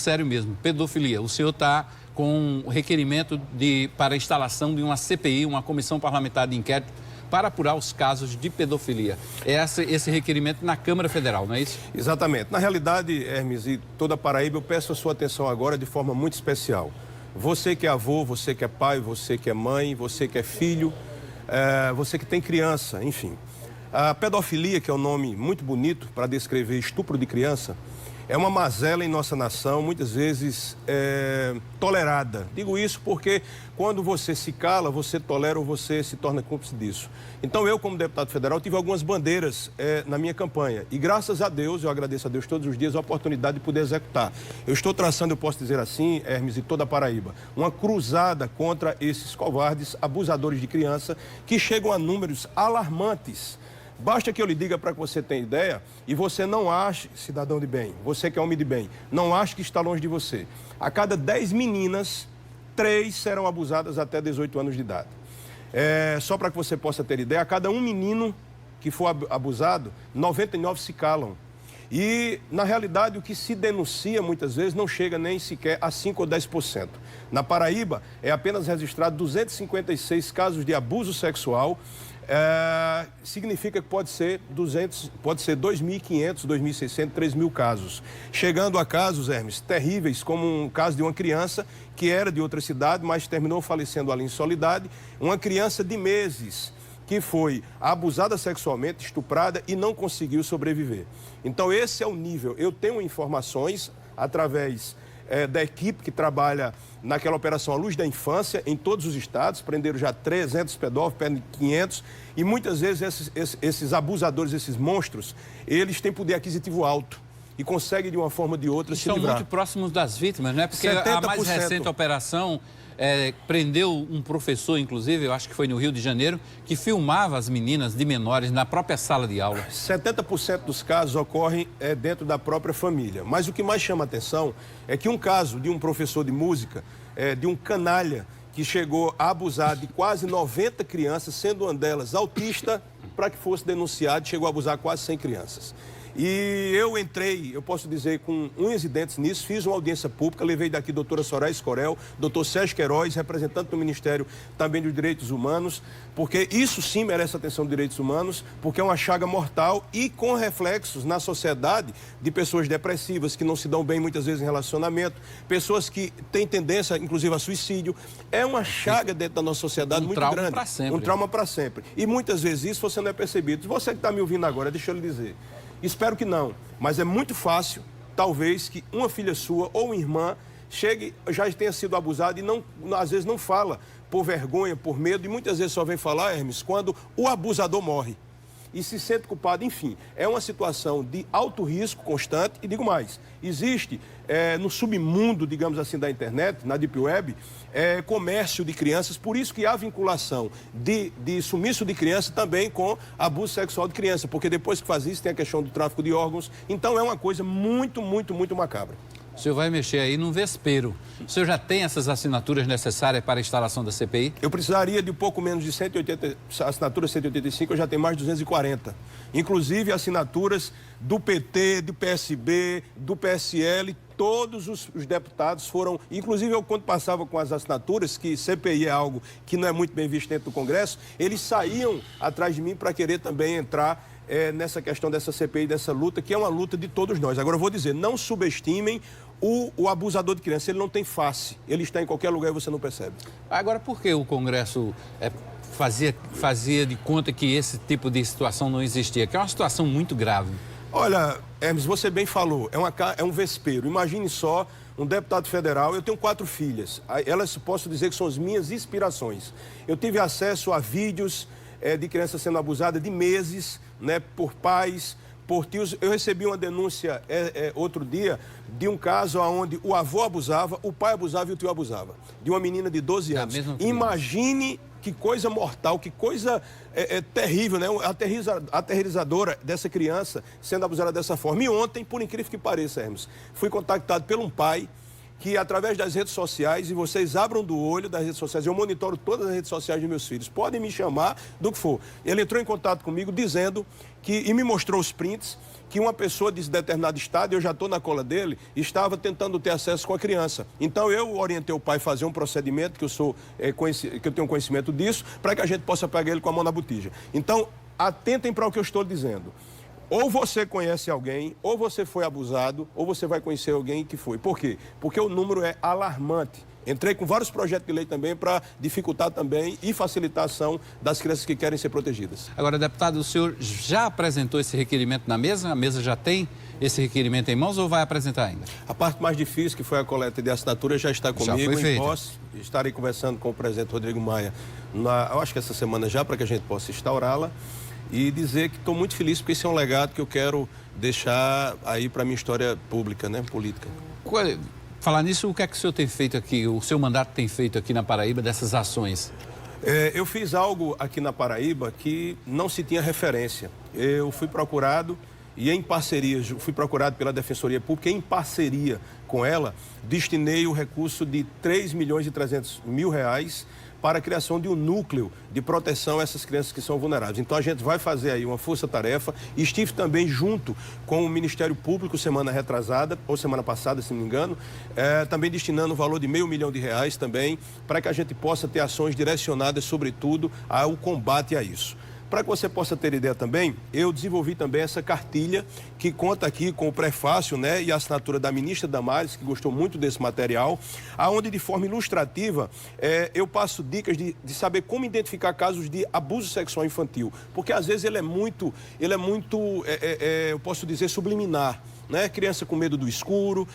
sério mesmo, pedofilia. O senhor está com um requerimento para a instalação de uma CPI, uma comissão parlamentar de inquérito, para apurar os casos de pedofilia. É esse requerimento na Câmara Federal, não é isso? Exatamente. Na realidade, Hermes e toda a Paraíba, eu peço a sua atenção agora de forma muito especial. Você que é avô, você que é pai, você que é mãe, você que é filho, você que tem criança, enfim. A pedofilia, que é um nome muito bonito para descrever estupro de criança, é uma mazela em nossa nação, muitas vezes tolerada. Digo isso porque quando você se cala, você tolera ou você se torna cúmplice disso. Então eu, como deputado federal, tive algumas bandeiras na minha campanha. E graças a Deus, eu agradeço a Deus todos os dias a oportunidade de poder executar. Eu estou traçando, eu posso dizer assim, Hermes e toda a Paraíba, uma cruzada contra esses covardes abusadores de criança que chegam a números alarmantes. Basta que eu lhe diga para que você tenha ideia e você não ache, cidadão de bem, você que é homem de bem, não ache que está longe de você. A cada 10 meninas, 3 serão abusadas até 18 anos de idade. Só para que você possa ter ideia, a cada um menino que for abusado, 99 se calam. E, na realidade, o que se denuncia muitas vezes não chega nem sequer a 5 ou 10%. Na Paraíba, é apenas registrado 256 casos de abuso sexual. Significa que pode ser 2.500, 2.600, 3.000 casos. Chegando a casos, Hermes, terríveis, como um caso de uma criança que era de outra cidade, mas terminou falecendo ali em Soledade. Uma criança de meses que foi abusada sexualmente, estuprada e não conseguiu sobreviver. Então esse é o nível. Eu tenho informações através da equipe que trabalha naquela operação A Luz da Infância, em todos os estados, prenderam já 300 pedófilos, perdem 500, e muitas vezes esses abusadores, esses monstros, eles têm poder aquisitivo alto e conseguem de uma forma ou de outra se livrar. São muito próximos das vítimas, não é? Porque 70%. A mais recente operação prendeu um professor, inclusive, eu acho que foi no Rio de Janeiro, que filmava as meninas de menores na própria sala de aula. 70% dos casos ocorrem dentro da própria família. Mas o que mais chama a atenção é que um caso de um professor de música, de um canalha, que chegou a abusar de quase 90 crianças, sendo uma delas autista, para que fosse denunciado, chegou a abusar quase 100 crianças. E eu entrei, eu posso dizer, com unhas e dentes nisso, fiz uma audiência pública, levei daqui a doutora Soraya Escorel, doutor Sérgio Queiroz, representante do Ministério também dos Direitos Humanos, porque isso sim merece atenção dos direitos humanos, porque é uma chaga mortal e com reflexos na sociedade de pessoas depressivas, que não se dão bem muitas vezes em relacionamento, pessoas que têm tendência, inclusive, a suicídio. É uma chaga dentro da nossa sociedade muito grande. Um trauma para sempre. Um trauma para sempre. E muitas vezes isso você não é percebido. Você que está me ouvindo agora, deixa eu lhe dizer. Espero que não, mas é muito fácil, talvez, que uma filha sua ou uma irmã chegue, já tenha sido abusada e não, às vezes não fala por vergonha, por medo, e muitas vezes só vem falar, Hermes, quando o abusador morre e se sente culpado. Enfim, é uma situação de alto risco constante e digo mais, existe no submundo, digamos assim, da internet, na Deep Web, comércio de crianças, por isso que há vinculação de sumiço de criança também com abuso sexual de criança, porque depois que faz isso tem a questão do tráfico de órgãos, então é uma coisa muito, muito, muito macabra. O senhor vai mexer aí num vespeiro. O senhor já tem essas assinaturas necessárias para a instalação da CPI? Eu precisaria de um pouco menos de 180, assinaturas 185, eu já tenho mais de 240. Inclusive assinaturas do PT, do PSB, do PSL, todos os deputados foram... Inclusive, eu quando passava com as assinaturas, que CPI é algo que não é muito bem visto dentro do Congresso, eles saíam atrás de mim para querer também entrar nessa questão dessa CPI, dessa luta, que é uma luta de todos nós. Agora, eu vou dizer, não subestimem o abusador de criança, ele não tem face, ele está em qualquer lugar e você não percebe. Agora, por que o Congresso fazia de conta que esse tipo de situação não existia? Que é uma situação muito grave. Olha, Hermes, você bem falou, é um vespeiro. Imagine só um deputado federal, eu tenho 4 filhas, elas posso dizer que são as minhas inspirações. Eu tive acesso a vídeos de crianças sendo abusadas de meses, né, por pais, por tios. Eu recebi uma denúncia outro dia de um caso onde o avô abusava, o pai abusava e o tio abusava, de uma menina de 12 anos. Imagine que coisa mortal, que coisa terrível, né? Aterrorizadora dessa criança sendo abusada dessa forma. E ontem, por incrível que pareça, Hermes, fui contactado por um pai que através das redes sociais, e vocês abram do olho das redes sociais, eu monitoro todas as redes sociais dos meus filhos, podem me chamar do que for. Ele entrou em contato comigo dizendo e me mostrou os prints, que uma pessoa de determinado estado, eu já estou na cola dele, estava tentando ter acesso com a criança. Então eu orientei o pai a fazer um procedimento, que eu tenho conhecimento disso, para que a gente possa pegar ele com a mão na botija. Então, atentem para o que eu estou dizendo. Ou você conhece alguém, ou você foi abusado, ou você vai conhecer alguém que foi. Por quê? Porque o número é alarmante. Entrei com vários projetos de lei também para dificultar também e facilitar a ação das crianças que querem ser protegidas. Agora, deputado, o senhor já apresentou esse requerimento na mesa? A mesa já tem esse requerimento em mãos ou vai apresentar ainda? A parte mais difícil, que foi a coleta de assinatura, já está comigo, já foi feita. Em posse. Estarei conversando com o presidente Rodrigo Maia, eu acho que essa semana já, para que a gente possa instaurá-la. E dizer que estou muito feliz porque esse é um legado que eu quero deixar aí para a minha história pública, né, política. Falar nisso, o que é que o senhor tem feito aqui, o seu mandato tem feito aqui na Paraíba dessas ações? Eu fiz algo aqui na Paraíba que não se tinha referência. Eu fui procurado e em parceria, fui procurado pela Defensoria Pública, em parceria com ela, destinei o recurso de R$3.300.000 para a criação de um núcleo de proteção a essas crianças que são vulneráveis. Então a gente vai fazer aí uma força-tarefa. Estive também junto com o Ministério Público semana retrasada, ou semana passada, se não me engano, também destinando o valor de R$500 mil também, para que a gente possa ter ações direcionadas, sobretudo, ao combate a isso. Para que você possa ter ideia também, eu desenvolvi também essa cartilha que conta aqui com o prefácio, né, e a assinatura da ministra Damares, que gostou muito desse material, aonde de forma ilustrativa eu passo dicas de saber como identificar casos de abuso sexual infantil, porque às vezes ele é muito, eu posso dizer, subliminar. Né? Criança com medo do escuro,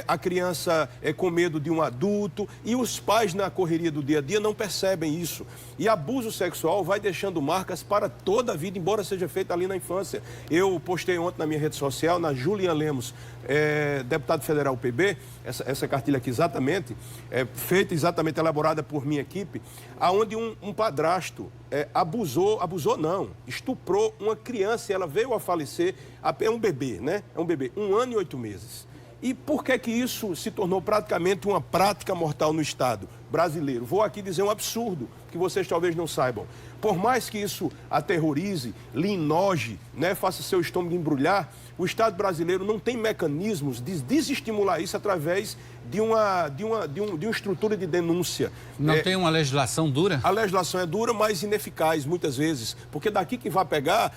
a criança com medo de um adulto, e os pais na correria do dia a dia não percebem isso. E abuso sexual vai deixando marcas para toda a vida, embora seja feito ali na infância. Eu postei ontem na minha rede social, na Juliana Lemos, deputado federal PB, essa cartilha aqui exatamente, feita exatamente, elaborada por minha equipe, aonde um padrasto estuprou uma criança e ela veio a falecer, é um bebê, né? É um bebê, 1 ano e 8 meses. E por que isso se tornou praticamente uma prática mortal no Estado brasileiro? Vou aqui dizer um absurdo, que vocês talvez não saibam. Por mais que isso aterrorize, lhe enoje, né, faça seu estômago embrulhar, o Estado brasileiro não tem mecanismos de desestimular isso através de uma estrutura de denúncia. Não tem uma legislação dura? A legislação é dura, mas ineficaz, muitas vezes. Porque daqui que vai pegar,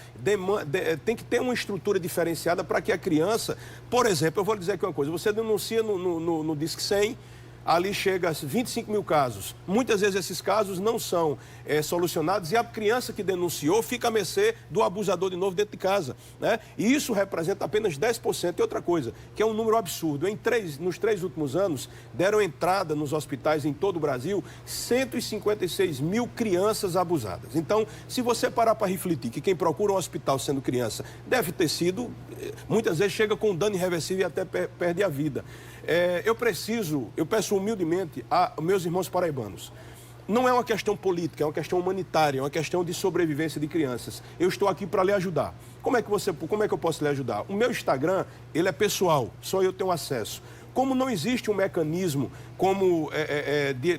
tem que ter uma estrutura diferenciada para que a criança... Por exemplo, eu vou lhe dizer aqui uma coisa. Você denuncia no Disque 100... Ali chega a 25 mil casos. Muitas vezes esses casos não são solucionados e a criança que denunciou fica à mercê do abusador de novo dentro de casa, né? E isso representa apenas 10%. E outra coisa, que é um número absurdo. Nos 3 últimos anos, deram entrada nos hospitais em todo o Brasil 156 mil crianças abusadas. Então, se você parar para refletir que quem procura um hospital sendo criança deve ter sido, muitas vezes chega com dano irreversível e até perde a vida. Eu peço humildemente a meus irmãos paraibanos, não é uma questão política, é uma questão humanitária, é uma questão de sobrevivência de crianças. Eu estou aqui para lhe ajudar. Como é que eu posso lhe ajudar? O meu Instagram, ele é pessoal, só eu tenho acesso. Como não existe um mecanismo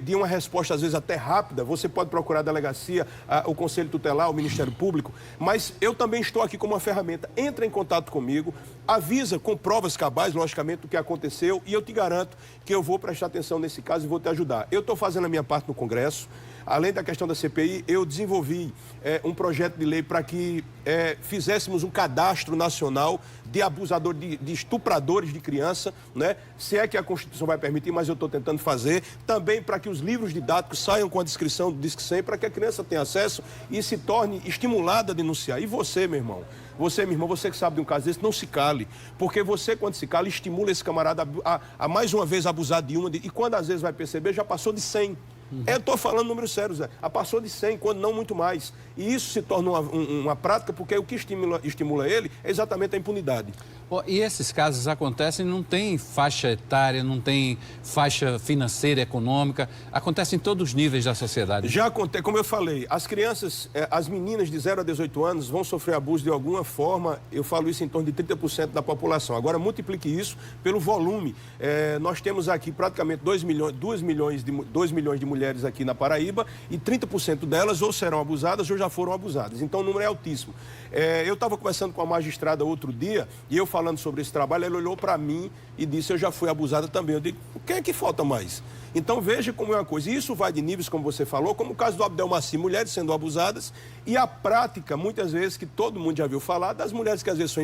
de uma resposta, às vezes até rápida, você pode procurar a delegacia, o Conselho Tutelar, o Ministério Público, mas eu também estou aqui como uma ferramenta. Entra em contato comigo, avisa com provas cabais, logicamente, do que aconteceu, e eu te garanto que eu vou prestar atenção nesse caso e vou te ajudar. Eu estou fazendo a minha parte no Congresso. Além da questão da CPI, eu desenvolvi um projeto de lei para que fizéssemos um cadastro nacional de abusadores, de estupradores de criança, né? Se é que a Constituição vai permitir, mas eu estou tentando fazer. Também para que os livros didáticos saiam com a descrição do Disque 100, para que a criança tenha acesso e se torne estimulada a denunciar. E você, meu irmão, você que sabe de um caso desse, não se cale. Porque você, quando se cala, estimula esse camarada a mais uma vez abusar de uma. E quando às vezes vai perceber, já passou de 100. Eu estou falando números sérios, passou de 100, quando não muito mais. E isso se torna uma prática, porque o que estimula ele é exatamente a impunidade. E esses casos acontecem, não tem faixa etária, não tem faixa financeira, econômica, acontece em todos os níveis da sociedade. Já acontece, como eu falei, as crianças, as meninas de 0 a 18 anos vão sofrer abuso de alguma forma, eu falo isso em torno de 30% da população. Agora, multiplique isso pelo volume. Nós temos aqui praticamente 2 milhões de mulheres aqui na Paraíba e 30% delas ou serão abusadas ou já foram abusadas. Então, o número é altíssimo. Eu estava conversando com a magistrada outro dia e eu falando sobre esse trabalho, ela olhou para mim e disse, eu já fui abusada também. Eu digo, o que é que falta mais? Então veja como é uma coisa, e isso vai de níveis, como você falou, como o caso do Abdelmaci, mulheres sendo abusadas, e a prática, muitas vezes, que todo mundo já viu falar, das mulheres que às vezes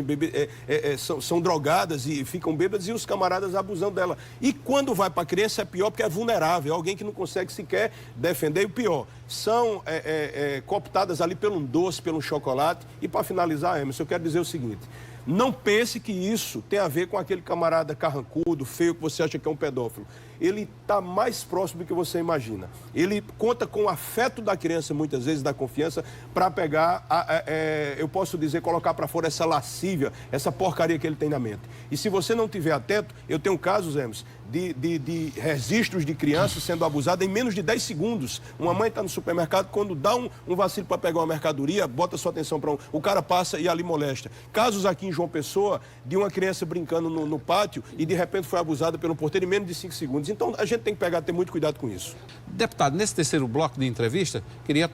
são drogadas e ficam bêbadas, e os camaradas abusando dela. E quando vai para a criança é pior, porque é vulnerável, é alguém que não consegue sequer defender, e o pior, são cooptadas ali pelo doce, pelo chocolate. E para finalizar, Emerson, eu quero dizer o seguinte, não pense que isso tem a ver com aquele camarada carrancudo, feio, que você acha que é um pedófilo. Ele está mais próximo do que você imagina. Ele conta com o afeto da criança, muitas vezes, da confiança, para pegar, eu posso dizer, colocar para fora essa lascívia, essa porcaria que ele tem na mente. E se você não estiver atento, eu tenho casos, Emerson, de registros de crianças sendo abusadas em menos de 10 segundos. Uma mãe está no supermercado, quando dá um vacilo para pegar uma mercadoria, bota sua atenção para o cara passa e ali molesta. Casos aqui em João Pessoa, de uma criança brincando no pátio e de repente foi abusada pelo porteiro em menos de 5 segundos. Então a gente tem que ter muito cuidado com isso. Deputado, nesse terceiro bloco de entrevista, queria